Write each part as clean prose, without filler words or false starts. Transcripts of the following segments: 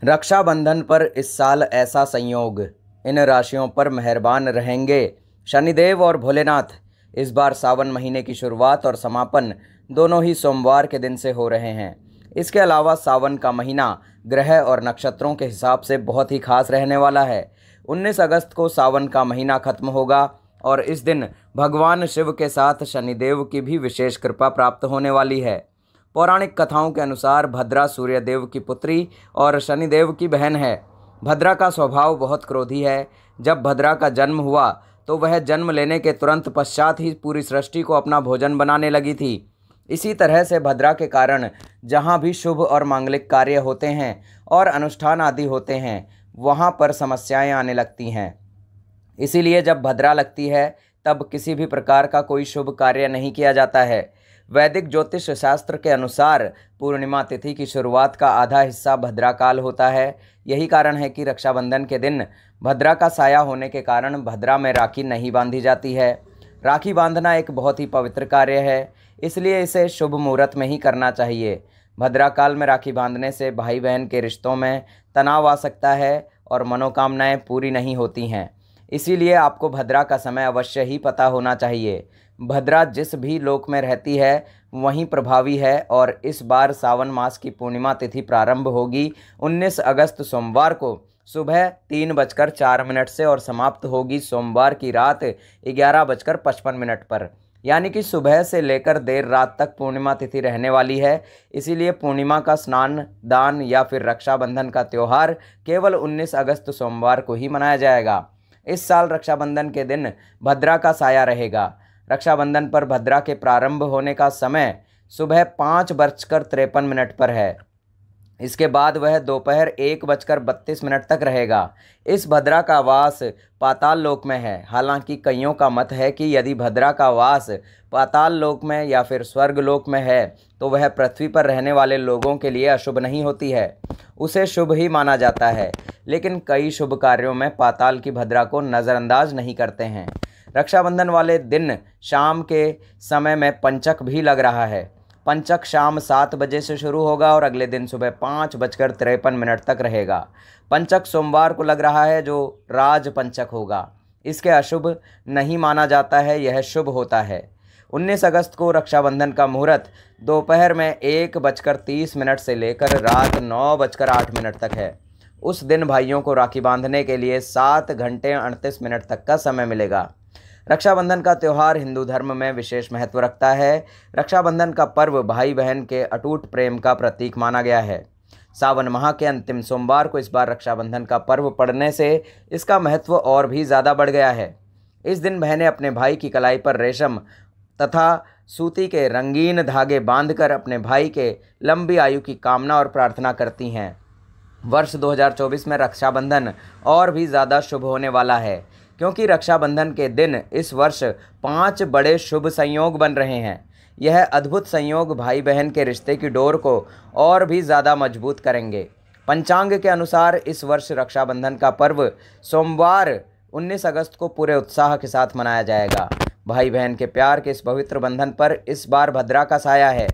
रक्षाबंधन पर इस साल ऐसा संयोग, इन राशियों पर मेहरबान रहेंगे शनिदेव और भोलेनाथ। इस बार सावन महीने की शुरुआत और समापन दोनों ही सोमवार के दिन से हो रहे हैं। इसके अलावा सावन का महीना ग्रह और नक्षत्रों के हिसाब से बहुत ही खास रहने वाला है। 19 अगस्त को सावन का महीना खत्म होगा और इस दिन भगवान शिव के साथ शनिदेव की भी विशेष कृपा प्राप्त होने वाली है। पौराणिक कथाओं के अनुसार भद्रा सूर्यदेव की पुत्री और शनिदेव की बहन है। भद्रा का स्वभाव बहुत क्रोधी है। जब भद्रा का जन्म हुआ तो वह जन्म लेने के तुरंत पश्चात ही पूरी सृष्टि को अपना भोजन बनाने लगी थी। इसी तरह से भद्रा के कारण जहाँ भी शुभ और मांगलिक कार्य होते हैं और अनुष्ठान आदि होते हैं, वहाँ पर समस्याएं आने लगती हैं। इसीलिए जब भद्रा लगती है तब किसी भी प्रकार का कोई शुभ कार्य नहीं किया जाता है। वैदिक ज्योतिष शास्त्र के अनुसार पूर्णिमा तिथि की शुरुआत का आधा हिस्सा भद्रा काल होता है। यही कारण है कि रक्षाबंधन के दिन भद्रा का साया होने के कारण भद्रा में राखी नहीं बांधी जाती है। राखी बांधना एक बहुत ही पवित्र कार्य है, इसलिए इसे शुभ मुहूर्त में ही करना चाहिए। भद्रा काल में राखी बांधने से भाई बहन के रिश्तों में तनाव आ सकता है और मनोकामनाएं पूरी नहीं होती हैं। इसीलिए आपको भद्रा का समय अवश्य ही पता होना चाहिए। भद्रा जिस भी लोक में रहती है वहीं प्रभावी है और इस बार सावन मास की पूर्णिमा तिथि प्रारंभ होगी 19 अगस्त सोमवार को सुबह 3:04 से और समाप्त होगी सोमवार की रात 11:55 पर। यानी कि सुबह से लेकर देर रात तक पूर्णिमा तिथि रहने वाली है। इसीलिए पूर्णिमा का स्नान, दान या फिर रक्षाबंधन का त्यौहार केवल 19 अगस्त सोमवार को ही मनाया जाएगा। इस साल रक्षाबंधन के दिन भद्रा का साया रहेगा। रक्षाबंधन पर भद्रा के प्रारंभ होने का समय सुबह 5:53 पर है। इसके बाद वह दोपहर 1:32 तक रहेगा। इस भद्रा का वास पाताल लोक में है। हालांकि कईयों का मत है कि यदि भद्रा का वास पाताल लोक में या फिर स्वर्ग लोक में है तो वह पृथ्वी पर रहने वाले लोगों के लिए अशुभ नहीं होती है, उसे शुभ ही माना जाता है। लेकिन कई शुभ कार्यों में पाताल की भद्रा को नज़रअंदाज नहीं करते हैं। रक्षाबंधन वाले दिन शाम के समय में पंचक भी लग रहा है। पंचक शाम 7 बजे से शुरू होगा और अगले दिन सुबह 5:53 तक रहेगा। पंचक सोमवार को लग रहा है, जो राज पंचक होगा। इसके अशुभ नहीं माना जाता है, यह शुभ होता है। 19 अगस्त को रक्षाबंधन का मुहूर्त दोपहर में 1:30 से लेकर रात 9:08 तक है। उस दिन भाइयों को राखी बांधने के लिए 7 घंटे 38 मिनट तक का समय मिलेगा। रक्षाबंधन का त्यौहार हिंदू धर्म में विशेष महत्व रखता है। रक्षाबंधन का पर्व भाई बहन के अटूट प्रेम का प्रतीक माना गया है। सावन माह के अंतिम सोमवार को इस बार रक्षाबंधन का पर्व पड़ने से इसका महत्व और भी ज़्यादा बढ़ गया है। इस दिन बहनें अपने भाई की कलाई पर रेशम तथा सूती के रंगीन धागे बांधकर अपने भाई के लंबी आयु की कामना और प्रार्थना करती हैं। वर्ष 2024 में रक्षाबंधन और भी ज़्यादा शुभ होने वाला है, क्योंकि रक्षाबंधन के दिन इस वर्ष 5 बड़े शुभ संयोग बन रहे हैं। यह अद्भुत संयोग भाई बहन के रिश्ते की डोर को और भी ज़्यादा मजबूत करेंगे। पंचांग के अनुसार इस वर्ष रक्षाबंधन का पर्व सोमवार 19 अगस्त को पूरे उत्साह के साथ मनाया जाएगा। भाई बहन के प्यार के इस पवित्र बंधन पर इस बार भद्रा का साया है।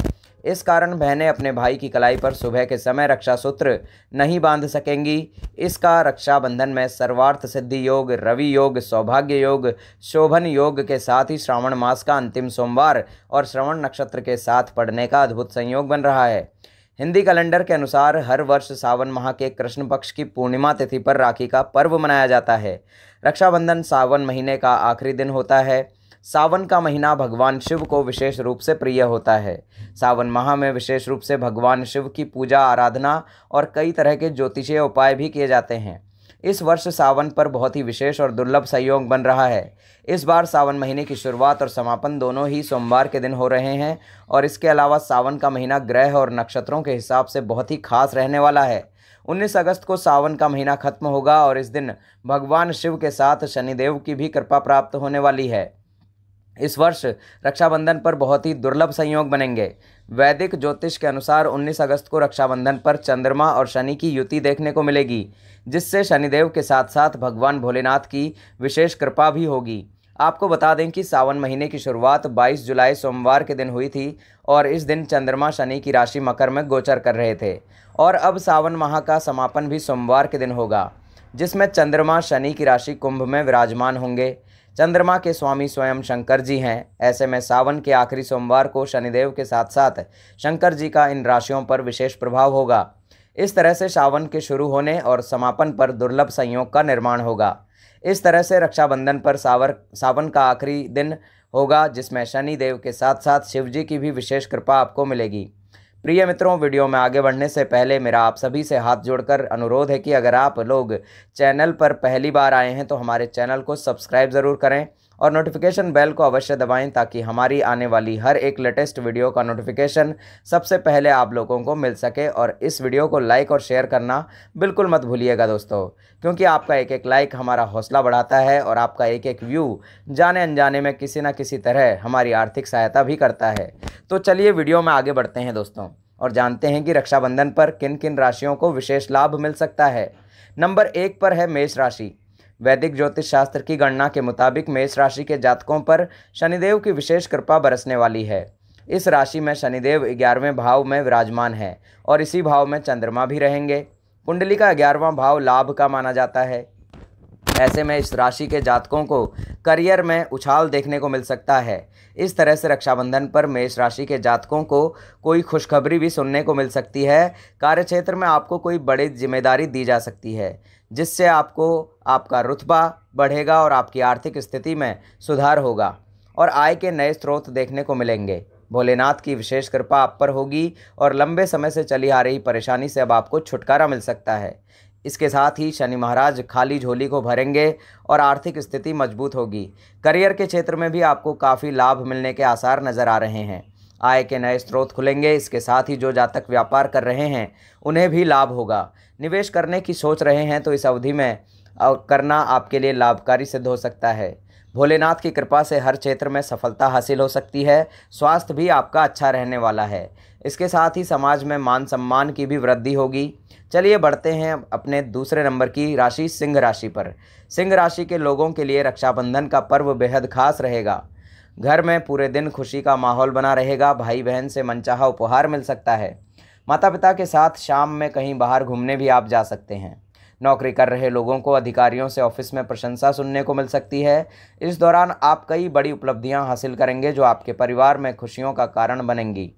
इस कारण बहनें अपने भाई की कलाई पर सुबह के समय रक्षा सूत्र नहीं बांध सकेंगी। इसका रक्षाबंधन में सर्वार्थ सिद्धि योग, रवि योग, सौभाग्य योग, शोभन योग के साथ ही श्रावण मास का अंतिम सोमवार और श्रवण नक्षत्र के साथ पड़ने का अद्भुत संयोग बन रहा है। हिंदी कैलेंडर के अनुसार हर वर्ष सावन माह के कृष्ण पक्ष की पूर्णिमा तिथि पर राखी का पर्व मनाया जाता है। रक्षाबंधन सावन महीने का आखिरी दिन होता है। सावन का महीना भगवान शिव को विशेष रूप से प्रिय होता है। सावन माह में विशेष रूप से भगवान शिव की पूजा, आराधना और कई तरह के ज्योतिषीय उपाय भी किए जाते हैं। इस वर्ष सावन पर बहुत ही विशेष और दुर्लभ संयोग बन रहा है। इस बार सावन महीने की शुरुआत और समापन दोनों ही सोमवार के दिन हो रहे हैं और इसके अलावा सावन का महीना ग्रह और नक्षत्रों के हिसाब से बहुत ही खास रहने वाला है। 19 अगस्त को सावन का महीना खत्म होगा और इस दिन भगवान शिव के साथ शनिदेव की भी कृपा प्राप्त होने वाली है। इस वर्ष रक्षाबंधन पर बहुत ही दुर्लभ संयोग बनेंगे। वैदिक ज्योतिष के अनुसार 19 अगस्त को रक्षाबंधन पर चंद्रमा और शनि की युति देखने को मिलेगी, जिससे शनिदेव के साथ साथ भगवान भोलेनाथ की विशेष कृपा भी होगी। आपको बता दें कि सावन महीने की शुरुआत 22 जुलाई सोमवार के दिन हुई थी और इस दिन चंद्रमा शनि की राशि मकर में गोचर कर रहे थे और अब सावन माह का समापन भी सोमवार के दिन होगा, जिसमें चंद्रमा शनि की राशि कुंभ में विराजमान होंगे। चंद्रमा के स्वामी स्वयं शंकर जी हैं। ऐसे में सावन के आखिरी सोमवार को शनिदेव के साथ साथ शंकर जी का इन राशियों पर विशेष प्रभाव होगा। इस तरह से सावन के शुरू होने और समापन पर दुर्लभ संयोग का निर्माण होगा। इस तरह से रक्षाबंधन पर सावन का आखिरी दिन होगा, जिसमें शनि देव के साथ साथ शिव जी की भी विशेष कृपा आपको मिलेगी। प्रिय मित्रों, वीडियो में आगे बढ़ने से पहले मेरा आप सभी से हाथ जोड़कर अनुरोध है कि अगर आप लोग चैनल पर पहली बार आए हैं तो हमारे चैनल को सब्सक्राइब ज़रूर करें और नोटिफिकेशन बेल को अवश्य दबाएं ताकि हमारी आने वाली हर एक लेटेस्ट वीडियो का नोटिफिकेशन सबसे पहले आप लोगों को मिल सके। और इस वीडियो को लाइक और शेयर करना बिल्कुल मत भूलिएगा दोस्तों, क्योंकि आपका एक एक लाइक हमारा हौसला बढ़ाता है और आपका एक एक व्यू जाने अनजाने में किसी न किसी तरह हमारी आर्थिक सहायता भी करता है। तो चलिए वीडियो में आगे बढ़ते हैं दोस्तों और जानते हैं कि रक्षाबंधन पर किन किन राशियों को विशेष लाभ मिल सकता है। नंबर 1 पर है मेष राशि। वैदिक ज्योतिष शास्त्र की गणना के मुताबिक मेष राशि के जातकों पर शनिदेव की विशेष कृपा बरसने वाली है। इस राशि में शनिदेव 11वें भाव में विराजमान है और इसी भाव में चंद्रमा भी रहेंगे। कुंडली का 11वां भाव लाभ का माना जाता है। ऐसे में इस राशि के जातकों को करियर में उछाल देखने को मिल सकता है। इस तरह से रक्षाबंधन पर मेष राशि के जातकों को कोई खुशखबरी भी सुनने को मिल सकती है। कार्यक्षेत्र में आपको कोई बड़ी जिम्मेदारी दी जा सकती है, जिससे आपको आपका रुतबा बढ़ेगा और आपकी आर्थिक स्थिति में सुधार होगा और आय के नए स्रोत देखने को मिलेंगे। भोलेनाथ की विशेष कृपा आप पर होगी और लंबे समय से चली आ रही परेशानी से अब आपको छुटकारा मिल सकता है। इसके साथ ही शनि महाराज खाली झोली को भरेंगे और आर्थिक स्थिति मजबूत होगी। करियर के क्षेत्र में भी आपको काफ़ी लाभ मिलने के आसार नज़र आ रहे हैं। आय के नए स्रोत खुलेंगे। इसके साथ ही जो जातक व्यापार कर रहे हैं उन्हें भी लाभ होगा। निवेश करने की सोच रहे हैं तो इस अवधि में करना आपके लिए लाभकारी सिद्ध हो सकता है। भोलेनाथ की कृपा से हर क्षेत्र में सफलता हासिल हो सकती है। स्वास्थ्य भी आपका अच्छा रहने वाला है। इसके साथ ही समाज में मान सम्मान की भी वृद्धि होगी। चलिए बढ़ते हैं अपने दूसरे नंबर की राशि सिंह राशि पर। सिंह राशि के लोगों के लिए रक्षाबंधन का पर्व बेहद खास रहेगा। घर में पूरे दिन खुशी का माहौल बना रहेगा। भाई बहन से मनचाहा उपहार मिल सकता है। माता पिता के साथ शाम में कहीं बाहर घूमने भी आप जा सकते हैं। नौकरी कर रहे लोगों को अधिकारियों से ऑफिस में प्रशंसा सुनने को मिल सकती है। इस दौरान आप कई बड़ी उपलब्धियां हासिल करेंगे जो आपके परिवार में खुशियों का कारण बनेंगी।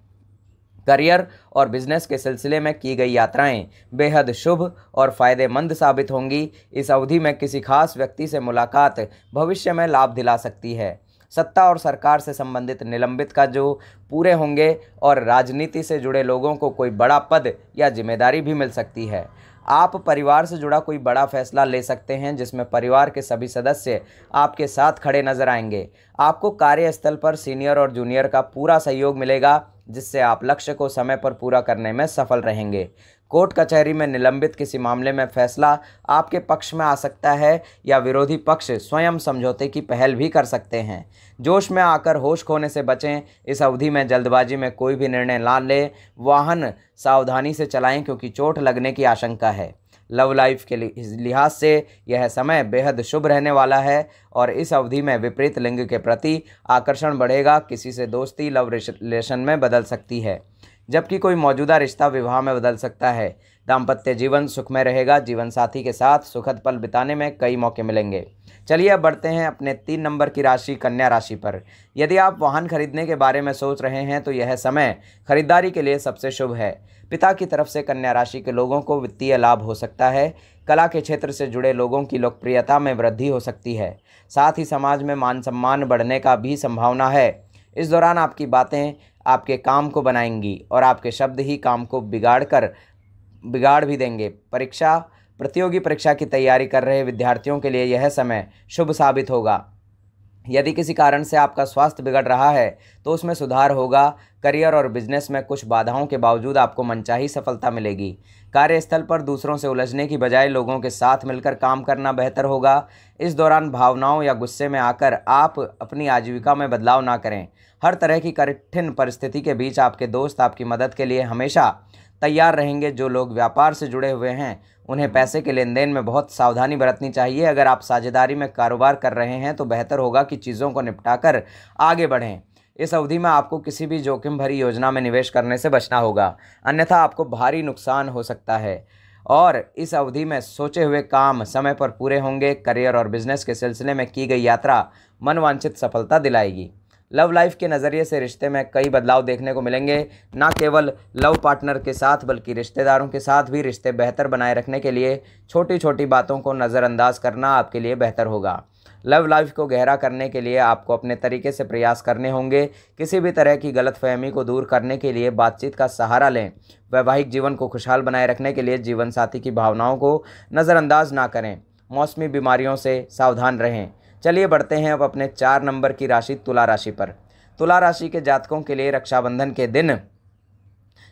करियर और बिजनेस के सिलसिले में की गई यात्राएं बेहद शुभ और फायदेमंद साबित होंगी। इस अवधि में किसी खास व्यक्ति से मुलाकात भविष्य में लाभ दिला सकती है। सत्ता और सरकार से संबंधित निलंबित का जो पूरे होंगे और राजनीति से जुड़े लोगों को कोई बड़ा पद या जिम्मेदारी भी मिल सकती है। आप परिवार से जुड़ा कोई बड़ा फैसला ले सकते हैं जिसमें परिवार के सभी सदस्य आपके साथ खड़े नजर आएंगे। आपको कार्यस्थल पर सीनियर और जूनियर का पूरा सहयोग मिलेगा, जिससे आप लक्ष्य को समय पर पूरा करने में सफल रहेंगे। कोर्ट कचहरी में निलंबित किसी मामले में फैसला आपके पक्ष में आ सकता है या विरोधी पक्ष स्वयं समझौते की पहल भी कर सकते हैं। जोश में आकर होश खोने से बचें। इस अवधि में जल्दबाजी में कोई भी निर्णय ना लें। वाहन सावधानी से चलाएं क्योंकि चोट लगने की आशंका है। लव लाइफ के लिहाज से यह समय बेहद शुभ रहने वाला है और इस अवधि में विपरीत लिंग के प्रति आकर्षण बढ़ेगा। किसी से दोस्ती लव रिलेशन में बदल सकती है, जबकि कोई मौजूदा रिश्ता विवाह में बदल सकता है। दाम्पत्य जीवन सुखमय रहेगा। जीवन साथी के साथ सुखद पल बिताने में कई मौके मिलेंगे। चलिए अब बढ़ते हैं अपने 3 नंबर की राशि कन्या राशि पर। यदि आप वाहन खरीदने के बारे में सोच रहे हैं तो यह समय खरीदारी के लिए सबसे शुभ है। पिता की तरफ से कन्या राशि के लोगों को वित्तीय लाभ हो सकता है। कला के क्षेत्र से जुड़े लोगों की लोकप्रियता में वृद्धि हो सकती है। साथ ही समाज में मान सम्मान बढ़ने का भी संभावना है। इस दौरान आपकी बातें आपके काम को बनाएंगी और आपके शब्द ही काम को बिगाड़ भी देंगे। प्रतियोगी परीक्षा की तैयारी कर रहे विद्यार्थियों के लिए यह समय शुभ साबित होगा। यदि किसी कारण से आपका स्वास्थ्य बिगड़ रहा है तो उसमें सुधार होगा। करियर और बिजनेस में कुछ बाधाओं के बावजूद आपको मनचाही सफलता मिलेगी। कार्यस्थल पर दूसरों से उलझने की बजाय लोगों के साथ मिलकर काम करना बेहतर होगा। इस दौरान भावनाओं या गुस्से में आकर आप अपनी आजीविका में बदलाव ना करें। हर तरह की कठिन परिस्थिति के बीच आपके दोस्त आपकी मदद के लिए हमेशा तैयार रहेंगे। जो लोग व्यापार से जुड़े हुए हैं उन्हें पैसे के लेन देन में बहुत सावधानी बरतनी चाहिए। अगर आप साझेदारी में कारोबार कर रहे हैं तो बेहतर होगा कि चीज़ों को निपटाकर आगे बढ़ें। इस अवधि में आपको किसी भी जोखिम भरी योजना में निवेश करने से बचना होगा, अन्यथा आपको भारी नुकसान हो सकता है। और इस अवधि में सोचे हुए काम समय पर पूरे होंगे। करियर और बिजनेस के सिलसिले में की गई यात्रा मनवांछित सफलता दिलाएगी। लव लाइफ के नज़रिए से रिश्ते में कई बदलाव देखने को मिलेंगे। न केवल लव पार्टनर के साथ बल्कि रिश्तेदारों के साथ भी रिश्ते बेहतर बनाए रखने के लिए छोटी छोटी बातों को नज़रअंदाज करना आपके लिए बेहतर होगा। लव लाइफ को गहरा करने के लिए आपको अपने तरीके से प्रयास करने होंगे। किसी भी तरह की गलतफहमी को दूर करने के लिए बातचीत का सहारा लें। वैवाहिक जीवन को खुशहाल बनाए रखने के लिए जीवन साथी की भावनाओं को नज़रअंदाज ना करें। मौसमी बीमारियों से सावधान रहें। चलिए बढ़ते हैं अब अपने 4 नंबर की राशि तुला राशि पर। तुला राशि के जातकों के लिए रक्षाबंधन के दिन,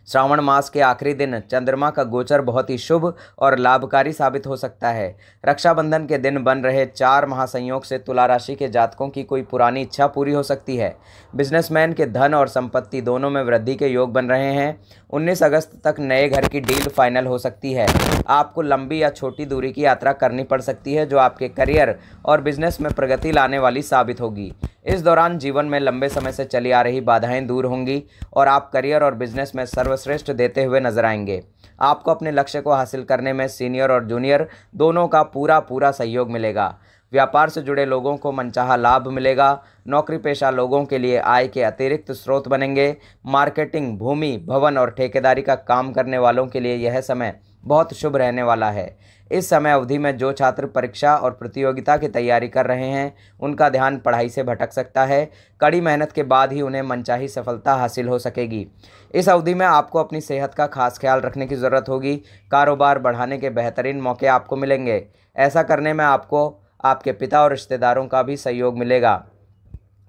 श्रावण मास के आखिरी दिन चंद्रमा का गोचर बहुत ही शुभ और लाभकारी साबित हो सकता है। रक्षाबंधन के दिन बन रहे 4 महासंयोग से तुला राशि के जातकों की कोई पुरानी इच्छा पूरी हो सकती है। बिजनेसमैन के धन और संपत्ति दोनों में वृद्धि के योग बन रहे हैं। 19 अगस्त तक नए घर की डील फाइनल हो सकती है। आपको लंबी या छोटी दूरी की यात्रा करनी पड़ सकती है जो आपके करियर और बिजनेस में प्रगति लाने वाली साबित होगी। इस दौरान जीवन में लंबे समय से चली आ रही बाधाएं दूर होंगी और आप करियर और बिजनेस में सर्वश्रेष्ठ देते हुए नजर आएंगे। आपको अपने लक्ष्य को हासिल करने में सीनियर और जूनियर दोनों का पूरा सहयोग मिलेगा। व्यापार से जुड़े लोगों को मनचाहा लाभ मिलेगा। नौकरी पेशा लोगों के लिए आय के अतिरिक्त स्रोत बनेंगे। मार्केटिंग, भूमि, भवन और ठेकेदारी का काम करने वालों के लिए यह समय बहुत शुभ रहने वाला है। इस समय अवधि में जो छात्र परीक्षा और प्रतियोगिता की तैयारी कर रहे हैं उनका ध्यान पढ़ाई से भटक सकता है। कड़ी मेहनत के बाद ही उन्हें मनचाही सफलता हासिल हो सकेगी। इस अवधि में आपको अपनी सेहत का खास ख्याल रखने की ज़रूरत होगी। कारोबार बढ़ाने के बेहतरीन मौके आपको मिलेंगे। ऐसा करने में आपको आपके पिता और रिश्तेदारों का भी सहयोग मिलेगा।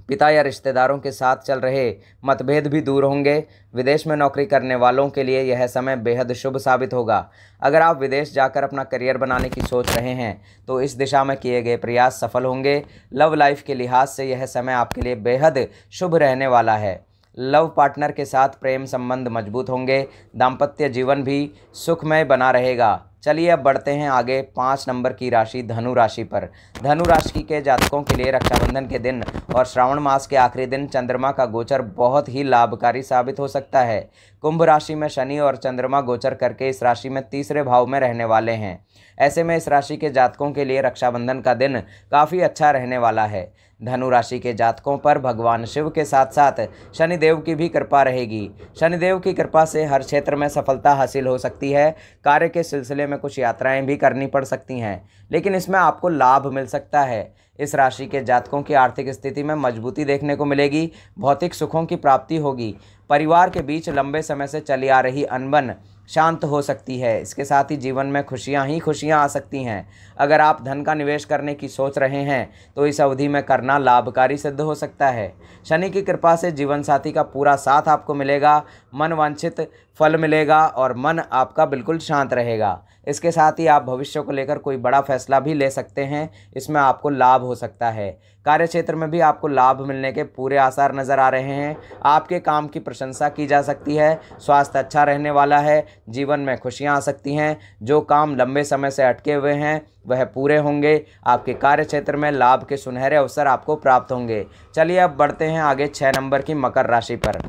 पिता या रिश्तेदारों के साथ चल रहे मतभेद भी दूर होंगे। विदेश में नौकरी करने वालों के लिए यह समय बेहद शुभ साबित होगा। अगर आप विदेश जाकर अपना करियर बनाने की सोच रहे हैं तो इस दिशा में किए गए प्रयास सफल होंगे। लव लाइफ के लिहाज से यह समय आपके लिए बेहद शुभ रहने वाला है। लव पार्टनर के साथ प्रेम संबंध मजबूत होंगे। दाम्पत्य जीवन भी सुखमय बना रहेगा। चलिए अब बढ़ते हैं आगे 5 नंबर की राशि धनु राशि पर। धनु राशि के जातकों के लिए रक्षाबंधन के दिन और श्रावण मास के आखिरी दिन चंद्रमा का गोचर बहुत ही लाभकारी साबित हो सकता है। कुंभ राशि में शनि और चंद्रमा गोचर करके इस राशि में तीसरे भाव में रहने वाले हैं। ऐसे में इस राशि के जातकों के लिए रक्षाबंधन का दिन काफ़ी अच्छा रहने वाला है। धनु राशि के जातकों पर भगवान शिव के साथ साथ शनिदेव की भी कृपा रहेगी। शनिदेव की कृपा से हर क्षेत्र में सफलता हासिल हो सकती है। कार्य के सिलसिले में कुछ यात्राएं भी करनी पड़ सकती हैं, लेकिन इसमें आपको लाभ मिल सकता है। इस राशि के जातकों की आर्थिक स्थिति में मजबूती देखने को मिलेगी। भौतिक सुखों की प्राप्ति होगी। परिवार के बीच लंबे समय से चली आ रही अनबन शांत हो सकती है। इसके साथ ही जीवन में खुशियां ही खुशियां आ सकती हैं। अगर आप धन का निवेश करने की सोच रहे हैं तो इस अवधि में करना लाभकारी सिद्ध हो सकता है। शनि की कृपा से जीवन साथी का पूरा साथ आपको मिलेगा। मन वांछित फल मिलेगा और मन आपका बिल्कुल शांत रहेगा। इसके साथ ही आप भविष्य को लेकर कोई बड़ा फैसला भी ले सकते हैं। इसमें आपको लाभ हो सकता है। कार्य क्षेत्र में भी आपको लाभ मिलने के पूरे आसार नज़र आ रहे हैं। आपके काम की प्रशंसा की जा सकती है। स्वास्थ्य अच्छा रहने वाला है। जीवन में खुशियां आ सकती हैं। जो काम लंबे समय से अटके हुए हैं वह पूरे होंगे। आपके कार्य क्षेत्र में लाभ के सुनहरे अवसर आपको प्राप्त होंगे। चलिए अब बढ़ते हैं आगे 6 नंबर की मकर राशि पर।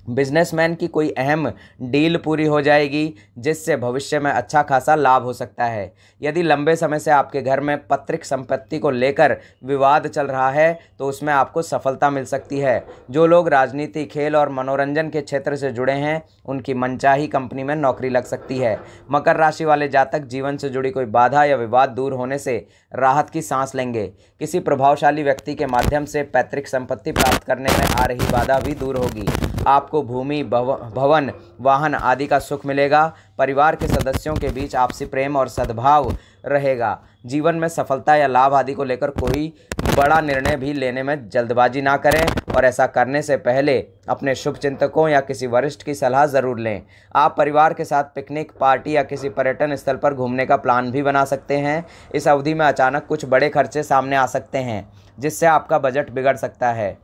बिजनेसमैन की कोई अहम डील पूरी हो जाएगी जिससे भविष्य में अच्छा खासा लाभ हो सकता है। यदि लंबे समय से आपके घर में पैतृक संपत्ति को लेकर विवाद चल रहा है तो उसमें आपको सफलता मिल सकती है। जो लोग राजनीति, खेल और मनोरंजन के क्षेत्र से जुड़े हैं उनकी मनचाही कंपनी में नौकरी लग सकती है। मकर राशि वाले जातक जीवन से जुड़ी कोई बाधा या विवाद दूर होने से राहत की सांस लेंगे। किसी प्रभावशाली व्यक्ति के माध्यम से पैतृक संपत्ति प्राप्त करने में आ रही बाधा भी दूर होगी। आपको भूमि, भवन, वाहन आदि का सुख मिलेगा। परिवार के सदस्यों के बीच आपसी प्रेम और सद्भाव रहेगा। जीवन में सफलता या लाभ आदि को लेकर कोई बड़ा निर्णय भी लेने में जल्दबाजी ना करें और ऐसा करने से पहले अपने शुभ चिंतकों या किसी वरिष्ठ की सलाह ज़रूर लें। आप परिवार के साथ पिकनिक, पार्टी या किसी पर्यटन स्थल पर घूमने का प्लान भी बना सकते हैं। इस अवधि में अचानक कुछ बड़े खर्चे सामने आ सकते हैं जिससे आपका बजट बिगड़ सकता है।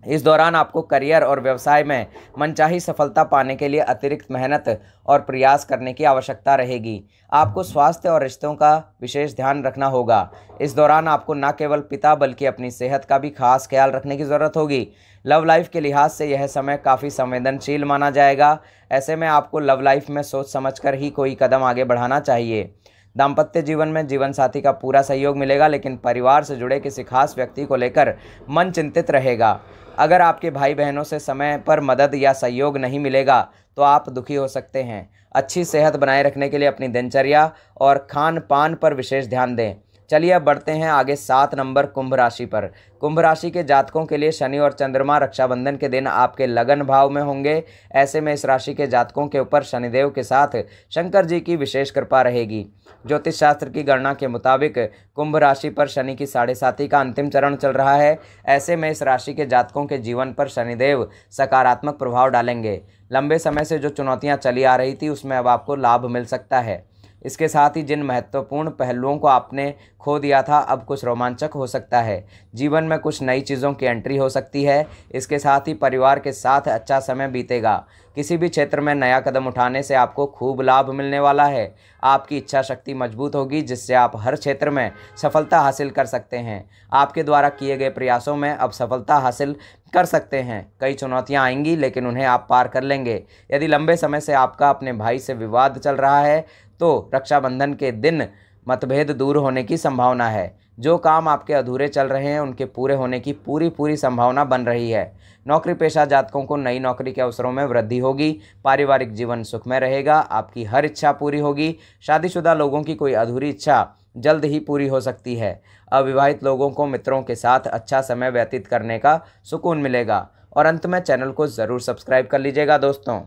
इस दौरान आपको करियर और व्यवसाय में मनचाही सफलता पाने के लिए अतिरिक्त मेहनत और प्रयास करने की आवश्यकता रहेगी। आपको स्वास्थ्य और रिश्तों का विशेष ध्यान रखना होगा। इस दौरान आपको न केवल पिता बल्कि अपनी सेहत का भी खास ख्याल रखने की ज़रूरत होगी। लव लाइफ के लिहाज से यह समय काफ़ी संवेदनशील माना जाएगा। ऐसे में आपको लव लाइफ में सोच समझकर ही कोई कदम आगे बढ़ाना चाहिए। दाम्पत्य जीवन में जीवन साथी का पूरा सहयोग मिलेगा, लेकिन परिवार से जुड़े किसी खास व्यक्ति को लेकर मन चिंतित रहेगा। अगर आपके भाई बहनों से समय पर मदद या सहयोग नहीं मिलेगा तो आप दुखी हो सकते हैं। अच्छी सेहत बनाए रखने के लिए अपनी दिनचर्या और खान पान पर विशेष ध्यान दें। चलिए अब बढ़ते हैं आगे 7 नंबर कुंभ राशि पर। कुंभ राशि के जातकों के लिए शनि और चंद्रमा रक्षाबंधन के दिन आपके लगन भाव में होंगे। ऐसे में इस राशि के जातकों के ऊपर शनिदेव के साथ शंकर जी की विशेष कृपा रहेगी। ज्योतिष शास्त्र की गणना के मुताबिक कुंभ राशि पर शनि की 7.5 का अंतिम चरण चल रहा है। ऐसे में इस राशि के जातकों के जीवन पर शनिदेव सकारात्मक प्रभाव डालेंगे। लंबे समय से जो चुनौतियां चली आ रही थी उसमें अब आपको लाभ मिल सकता है। इसके साथ ही जिन महत्वपूर्ण पहलुओं को आपने खो दिया था अब कुछ रोमांचक हो सकता है। जीवन में कुछ नई चीज़ों की एंट्री हो सकती है। इसके साथ ही परिवार के साथ अच्छा समय बीतेगा। किसी भी क्षेत्र में नया कदम उठाने से आपको खूब लाभ मिलने वाला है। आपकी इच्छा शक्ति मजबूत होगी जिससे आप हर क्षेत्र में सफलता हासिल कर सकते हैं। आपके द्वारा किए गए प्रयासों में अब सफलता हासिल कर सकते हैं। कई चुनौतियां आएंगी लेकिन उन्हें आप पार कर लेंगे। यदि लंबे समय से आपका अपने भाई से विवाद चल रहा है तो रक्षाबंधन के दिन मतभेद दूर होने की संभावना है। जो काम आपके अधूरे चल रहे हैं उनके पूरे होने की पूरी संभावना बन रही है। नौकरी पेशा जातकों को नई नौकरी के अवसरों में वृद्धि होगी। पारिवारिक जीवन सुखमय रहेगा। आपकी हर इच्छा पूरी होगी। शादीशुदा लोगों की कोई अधूरी इच्छा जल्द ही पूरी हो सकती है। अविवाहित लोगों को मित्रों के साथ अच्छा समय व्यतीत करने का सुकून मिलेगा। और अंत में चैनल को ज़रूर सब्सक्राइब कर लीजिएगा दोस्तों।